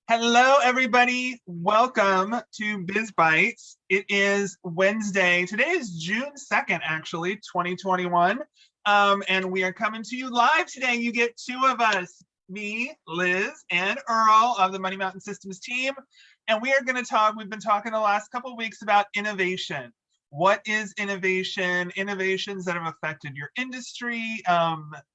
Hello, everybody. Welcome to Biz Bites. It is Wednesday. Today is June 2nd, actually, 2021. And we are coming to you live today. You get two of us, me, Liz, and Earl of the Money Mountain Systems team. And we are going to talk, we've been talking the last couple of weeks about innovation. What is innovation? Innovations that have affected your industry,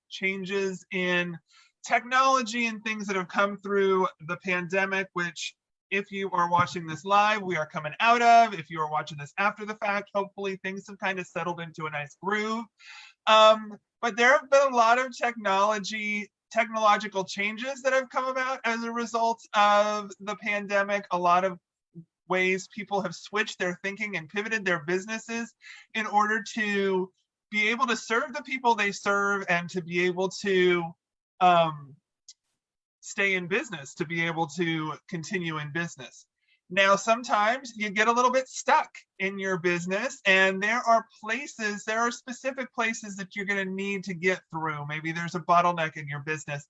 changes in technology and things that have come through the pandemic, which if you are watching this live, we are coming out of. If you are watching this after the fact, hopefully things have kind of settled into a nice groove. But there have been a lot of technological changes that have come about as a result of the pandemic. A lot of ways people have switched their thinking and pivoted their businesses in order to be able to serve the people they serve and to be able to stay in business, to be able to continue in business. Now, sometimes you get a little bit stuck in your business, and there are specific places that you're going to need to get through. Maybe there's a bottleneck in your business.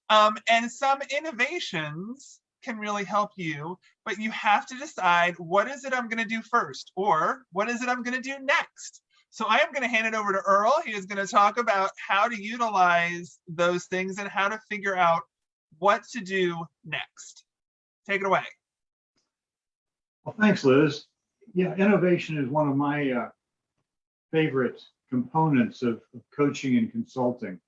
And some innovations can really help you, but you have to decide, what is it I'm going to do first, or what is it I'm going to do next? So I am going to hand it over to Earl. He is going to talk about how to utilize those things and how to figure out what to do next. Take it away. Well, thanks, Liz. Yeah, innovation is one of my favorite components of coaching and consulting,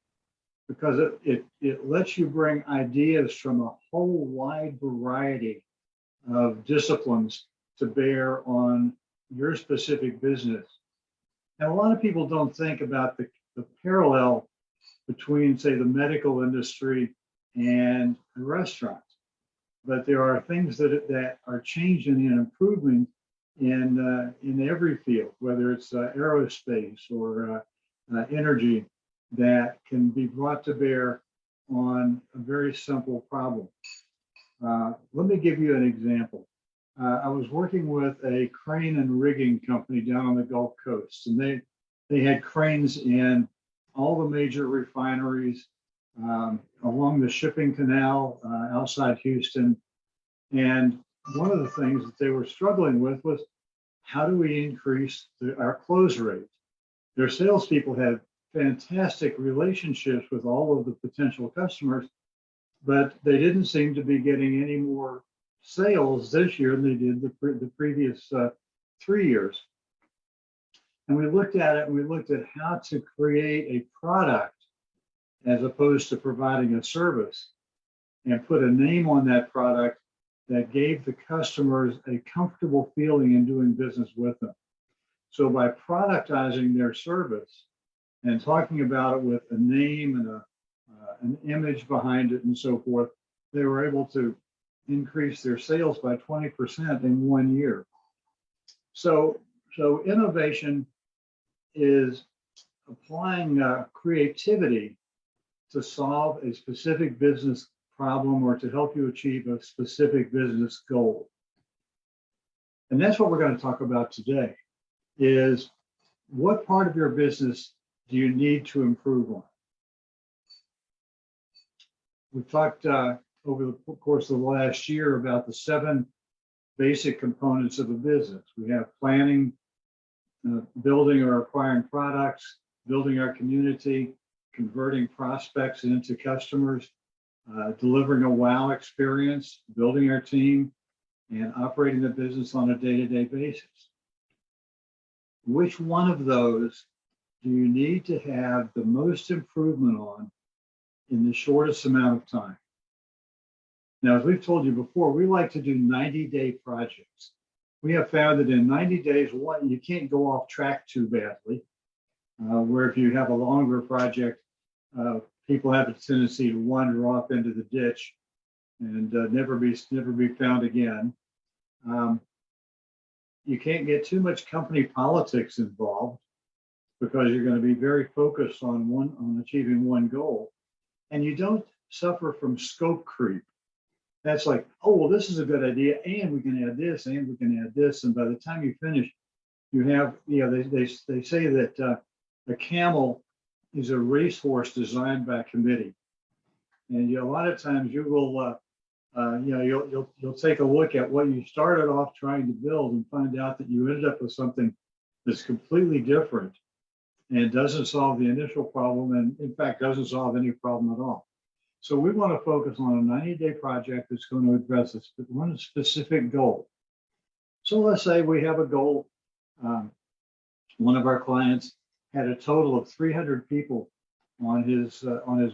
because it lets you bring ideas from a whole wide variety of disciplines to bear on your specific business. And a lot of people don't think about the parallel between, say, the medical industry and the restaurant. But there are things that are changing and improving in every field, whether it's aerospace or energy, that can be brought to bear on a very simple problem. Let me give you an example. I was working with a crane and rigging company down on the Gulf Coast, and they had cranes in all the major refineries along the shipping canal outside Houston. And one of the things that they were struggling with was, how do we increase our close rate? Their salespeople had fantastic relationships with all of the potential customers, but they didn't seem to be getting any more sales this year than they did the previous 3 years. And we looked at it, and we looked at how to create a product as opposed to providing a service, and put a name on that product that gave the customers a comfortable feeling in doing business with them. So by productizing their service and talking about it with a name and an image behind it and so forth, they were able to increase their sales by 20% in 1 year. So innovation is applying creativity to solve a specific business problem or to help you achieve a specific business goal. And that's what we're going to talk about today, is what part of your business do you need to improve on? We've talked over the course of the last year about the 7 basic components of a business. We have planning, building or acquiring products, building our community, converting prospects into customers, delivering a wow experience, building our team, and operating the business on a day-to-day basis. Which one of those do you need to have the most improvement on in the shortest amount of time? Now, as we've told you before, we like to do 90-day projects. We have found that in 90 days, you can't go off track too badly, where if you have a longer project, people have a tendency to wander off into the ditch and never be found again. You can't get too much company politics involved, because you're going to be very focused on achieving one goal, and you don't suffer from scope creep. That's like, oh, well, this is a good idea, and we can add this, and we can add this, and by the time you finish, you have, they say that a camel is a racehorse designed by committee. And a lot of times you will you'll take a look at what you started off trying to build and find out that you ended up with something that's completely different and doesn't solve the initial problem, and in fact doesn't solve any problem at all. So we want to focus on a 90-day project that's going to address one specific goal. So let's say we have a goal. One of our clients had a total of 300 people on his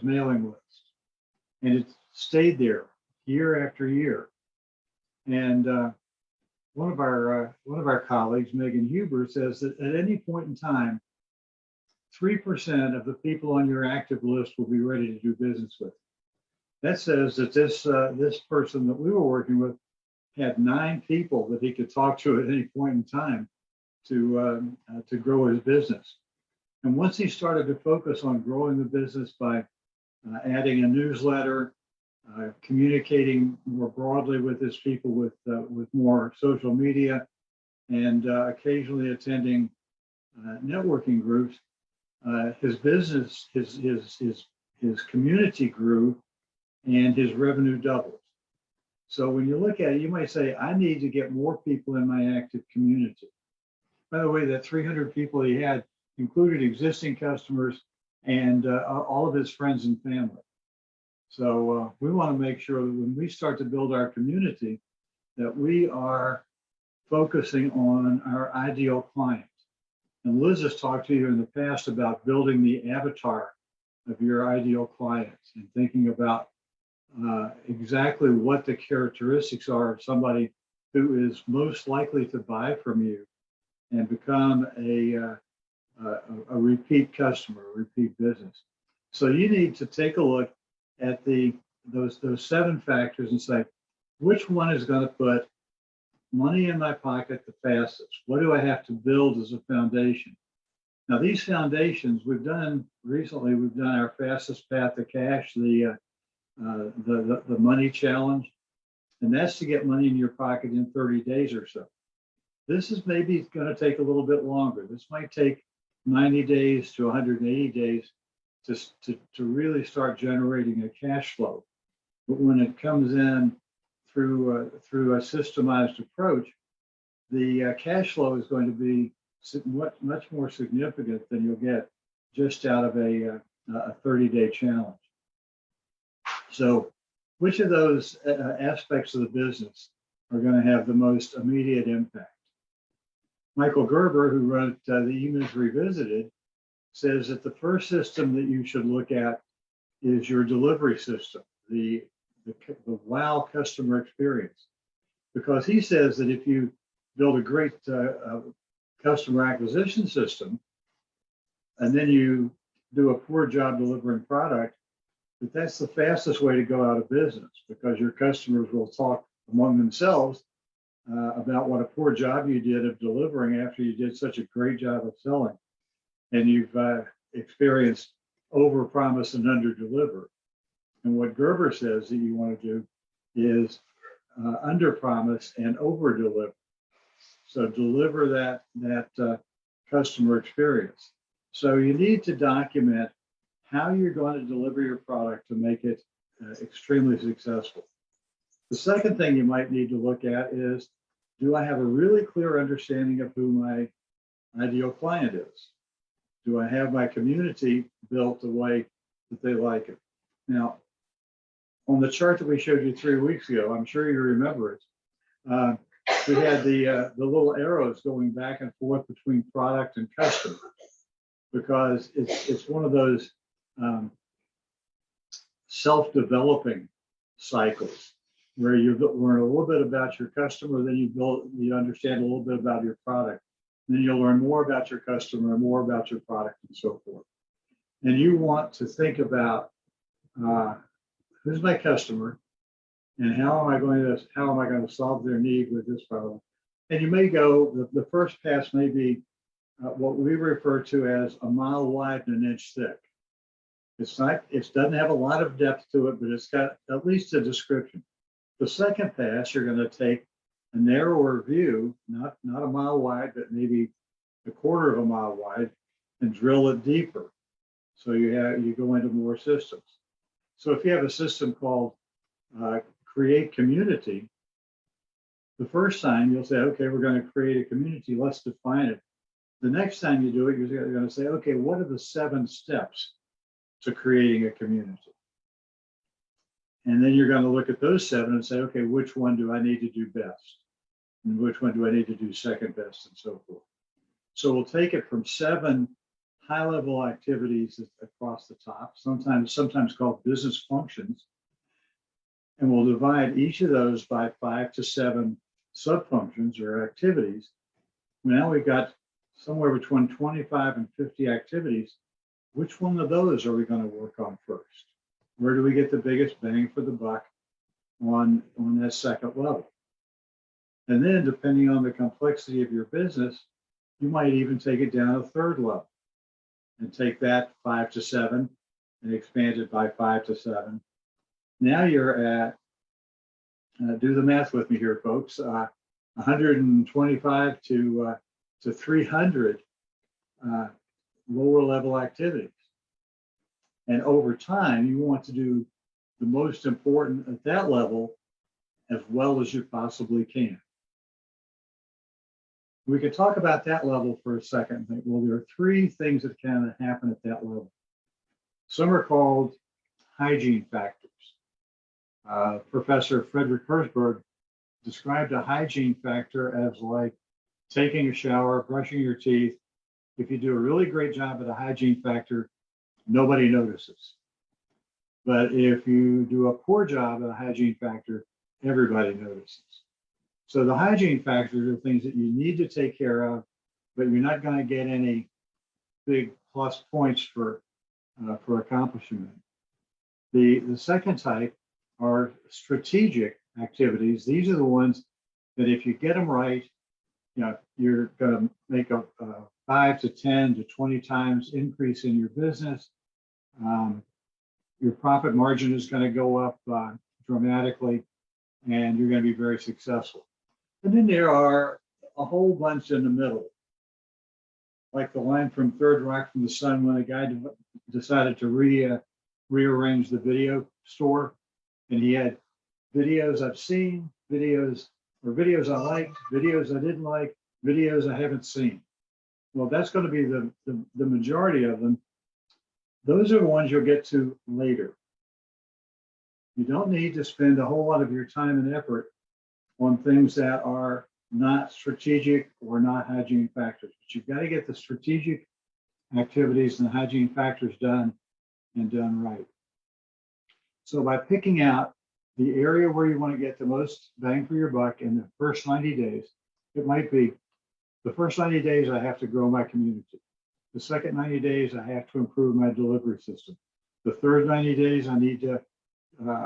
mailing list, and it stayed there year after year. And one of our colleagues, Megan Huber, says that at any point in time, 3% of the people on your active list will be ready to do business with. That says that this person that we were working with had 9 people that he could talk to at any point in time to grow his business. And once he started to focus on growing the business by adding a newsletter, communicating more broadly with his people with more social media, and occasionally attending networking groups, his business, his community grew, and his revenue doubled. So when you look at it, you might say, I need to get more people in my active community. By the way, that 300 people he had included existing customers and all of his friends and family. So we want to make sure that when we start to build our community, that we are focusing on our ideal client. And Liz has talked to you in the past about building the avatar of your ideal client and thinking about exactly what the characteristics are of somebody who is most likely to buy from you and become a repeat customer, a repeat business. So you need to take a look at those 7 factors and say, which one is going to put money in my pocket the fastest? What do I have to build as a foundation? Now, these foundations we've done recently. We've done our fastest path to cash, the money challenge, and that's to get money in your pocket in 30 days or so. This is maybe going to take a little bit longer. This might take 90 days to 180 days to really start generating a cash flow. But when it comes in through a systemized approach, the cash flow is going to be much more significant than you'll get just out of a 30-day challenge. So which of those aspects of the business are going to have the most immediate impact? Michael Gerber, who wrote the E-Myth Revisited, says that the first system that you should look at is your delivery system, the wow customer experience. Because he says that if you build a great customer acquisition system, and then you do a poor job delivering product, that's the fastest way to go out of business, because your customers will talk among themselves about what a poor job you did of delivering after you did such a great job of selling. And you've experienced over-promise and under-deliver. And what Gerber says that you want to do is under-promise and over-deliver. So deliver that customer experience. So you need to document how you're going to deliver your product to make it extremely successful. The second thing you might need to look at is, do I have a really clear understanding of who my ideal client is? Do I have my community built the way that they like it? Now, on the chart that we showed you 3 weeks ago, I'm sure you remember it, we had the little arrows going back and forth between product and customer, because it's one of those self-developing cycles where you learn a little bit about your customer, then you understand a little bit about your product. Then you'll learn more about your customer, more about your product, and so forth. And you want to think about who's my customer, and how am I going to solve their need with this problem. And you may go, the first pass may be what we refer to as a mile wide and an inch thick. It doesn't have a lot of depth to it, but it's got at least a description. The second pass, you're going to take a narrower view, not a mile wide, but maybe a quarter of a mile wide, and drill it deeper. So you go into more systems. So if you have a system called create community, the first time you'll say, okay, we're going to create a community, let's define it. The next time you do it, you're going to say, okay, what are the 7 steps to creating a community? And then you're going to look at those 7 and say, okay, which one do I need to do best? And which one do I need to do second best, and so forth. So we'll take it from 7 high-level activities across the top, sometimes called business functions, and we'll divide each of those by 5 to 7 sub-functions or activities. Now we've got somewhere between 25 and 50 activities. Which one of those are we going to work on first? Where do we get the biggest bang for the buck on that second level? And then, depending on the complexity of your business, you might even take it down a third level and take that 5 to 7 and expand it by 5 to 7. Now you're at, do the math with me here, folks, 125 to 300 lower level activities. And over time, you want to do the most important at that level as well as you possibly can. We could talk about that level for a second and think, well, there are 3 things that can happen at that level. Some are called hygiene factors. Professor Frederick Herzberg described a hygiene factor as like taking a shower, brushing your teeth. If you do a really great job at a hygiene factor, nobody notices. But if you do a poor job at a hygiene factor, everybody notices. So the hygiene factors are things that you need to take care of, but you're not going to get any big plus points for accomplishing them. The second type are strategic activities. These are the ones that if you get them right, you're going to make a 5 to 10 to 20 times increase in your business. Your profit margin is going to go up dramatically, and you're going to be very successful. And then there are a whole bunch in the middle, like the line from Third Rock from the Sun when a guy decided to rearrange the video store, and he had videos I've seen, videos I liked, videos I didn't like, videos I haven't seen. Well, that's going to be the majority of them. Those are the ones you'll get to later. You don't need to spend a whole lot of your time and effort on things that are not strategic or not hygiene factors. But you've got to get the strategic activities and the hygiene factors done and done right. So by picking out the area where you want to get the most bang for your buck in the first 90 days, it might be the first 90 days I have to grow my community. The second 90 days I have to improve my delivery system. The third 90 days I need to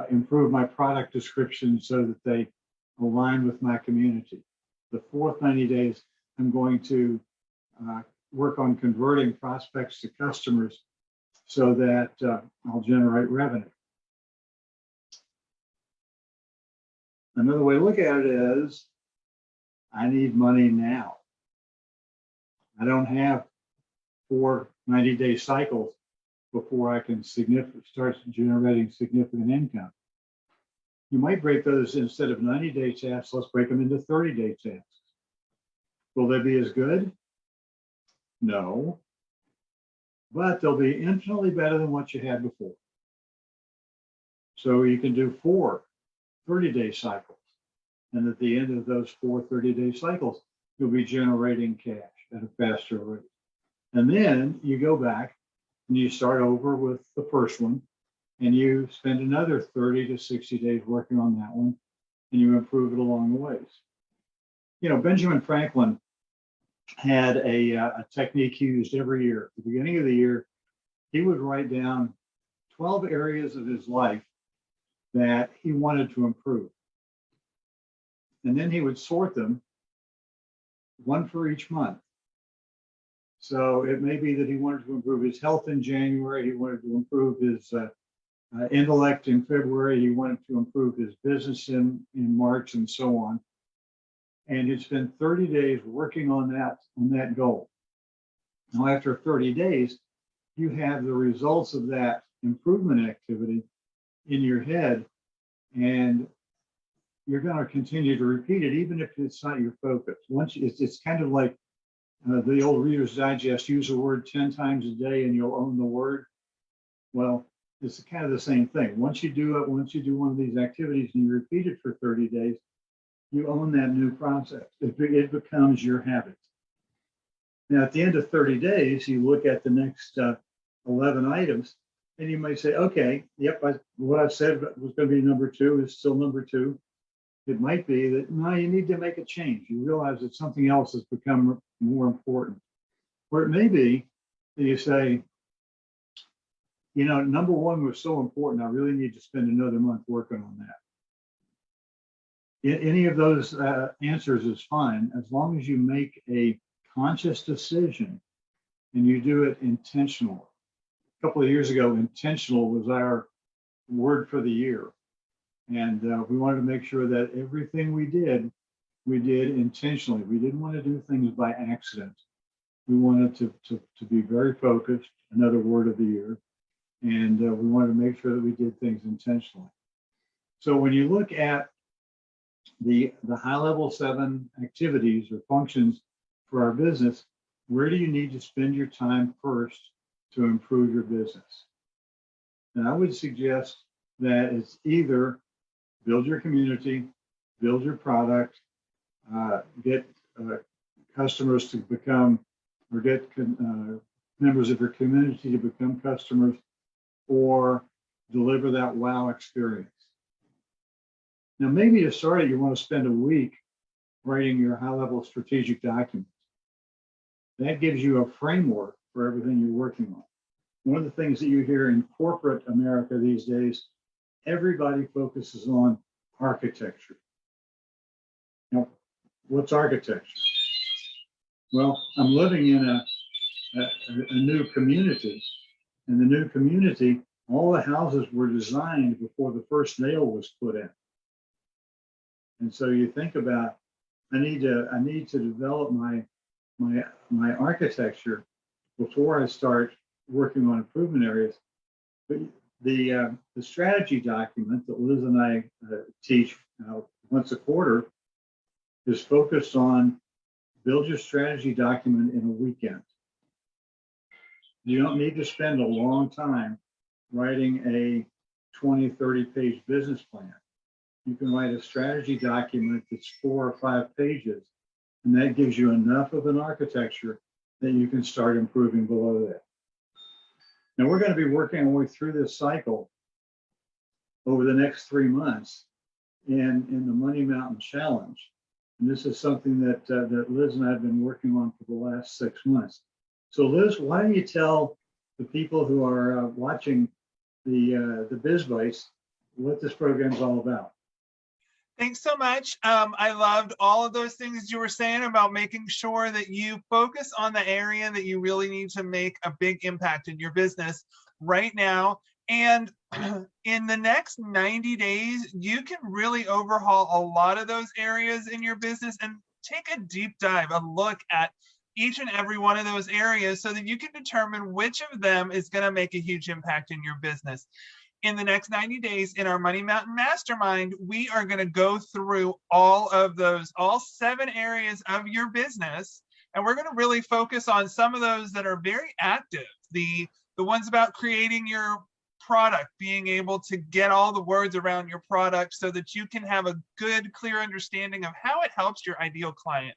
improve my product description so that they align with my community. The fourth 90 days I'm going to work on converting prospects to customers so that I'll generate revenue. Another way to look at it is, I need money now. I don't have 4 90-day cycles before I can start generating significant income. You might break those, instead of 90-day tasks, let's break them into 30-day tasks. Will they be as good? No. But they'll be infinitely better than what you had before. So you can do 4 30-day cycles. And at the end of those 4 30-day cycles, you'll be generating cash at a faster rate. And then you go back and you start over with the first one, and you spend another 30 to 60 days working on that one, and you improve it along the ways. You know, Benjamin Franklin had a technique he used every year. At the beginning of the year, he would write down 12 areas of his life that he wanted to improve. And then he would sort them, one for each month. So it may be that he wanted to improve his health in January, he wanted to improve his intellect in February, he wanted to improve his business in March, and so on. And he'd spend 30 days working on that goal. Now, after 30 days, you have the results of that improvement activity in your head, and you're going to continue to repeat it, even if it's not your focus. It's kind of like the old Reader's Digest, use a word 10 times a day and you'll own the word. Well, it's kind of the same thing. Once you do one of these activities and you repeat it for 30 days, you own that new process. It becomes your habit. Now, at the end of 30 days, you look at the next 11 items, and you might say, okay, yep, what I said was going to be number 2 is still number 2. It might be that, no, you need to make a change. You realize that something else has become more important. Or it may be that you say, number 1 was so important, I really need to spend another month working on that. Any of those answers is fine, as long as you make a conscious decision and you do it intentionally. A couple of years ago, intentional was our word for the year. And we wanted to make sure that everything we did intentionally. We didn't want to do things by accident. We wanted to be very focused, another word of the year. And we wanted to make sure that we did things intentionally. So when you look at the high-level 7 activities or functions for our business, where do you need to spend your time first to improve your business? And I would suggest that it's either build your community, build your product, get customers to become, or get members of your community to become customers, or deliver that wow experience. Now, maybe to start it, you want to spend a week writing your high-level strategic document. That gives you a framework for everything you're working on. One of the things that you hear in corporate America these days, everybody focuses on architecture. Now, what's architecture? Well, I'm living in a new community. In the new community, all the houses were designed before the first nail was put in. And so you think about, I need to develop my architecture before I start working on improvement areas. But the strategy document that Liz and I teach once a quarter is focused on build your strategy document in a weekend. You don't need to spend a long time writing a 20, 30-page business plan. You can write a strategy document that's 4 or 5 pages, and that gives you enough of an architecture that you can start improving below that. Now, we're going to be working our way through this cycle over the next 3 months in the Money Mountain Challenge. And this is something that Liz and I have been working on for the last 6 months. So Liz, why don't you tell the people who are watching the Biz Bites what this program is all about? Thanks so much. I loved all of those things you were saying about making sure that you focus on the area that you really need to make a big impact in your business right now. And in the next 90 days, you can really overhaul a lot of those areas in your business and take a deep dive, a look at each and every one of those areas so that you can determine which of them is going to make a huge impact in your business. In the next 90 days in our Money Mountain Mastermind, we are going to go through all 7 areas of your business. And we're going to really focus on some of those that are very active. The ones about creating your product, being able to get all the words around your product so that you can have a good, clear understanding of how it helps your ideal client.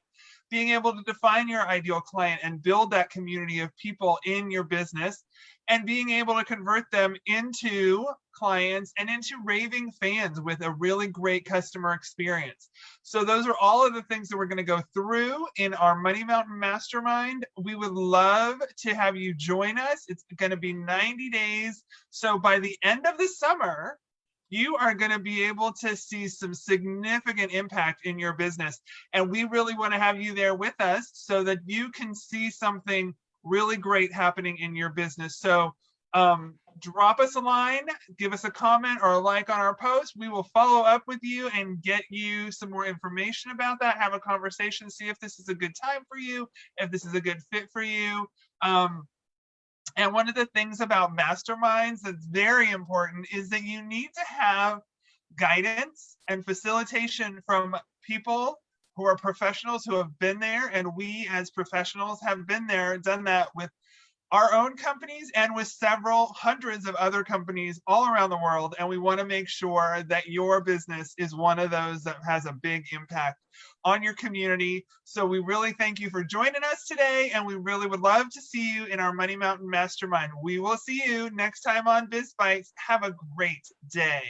Being able to define your ideal client and build that community of people in your business, and being able to convert them into clients and into raving fans with a really great customer experience. So those are all of the things that we're going to go through in our Money Mountain Mastermind. We would love to have you join us. It's going to be 90 days. So by the end of the summer, you are going to be able to see some significant impact in your business. And we really want to have you there with us so that you can see something really great happening in your business. So drop us a line, give us a comment or a like on our post. We will follow up with you and get you some more information about that, have a conversation, see if this is a good time for you, if this is a good fit for you. And one of the things about masterminds that's very important is that you need to have guidance and facilitation from people who are professionals who have been there, and we as professionals have been there, done that with our own companies and with several hundreds of other companies all around the world. And we want to make sure that your business is one of those that has a big impact on your community. So we really thank you for joining us today, and we really would love to see you in our Money Mountain Mastermind. We will see you next time on Biz Bites. Have a great day.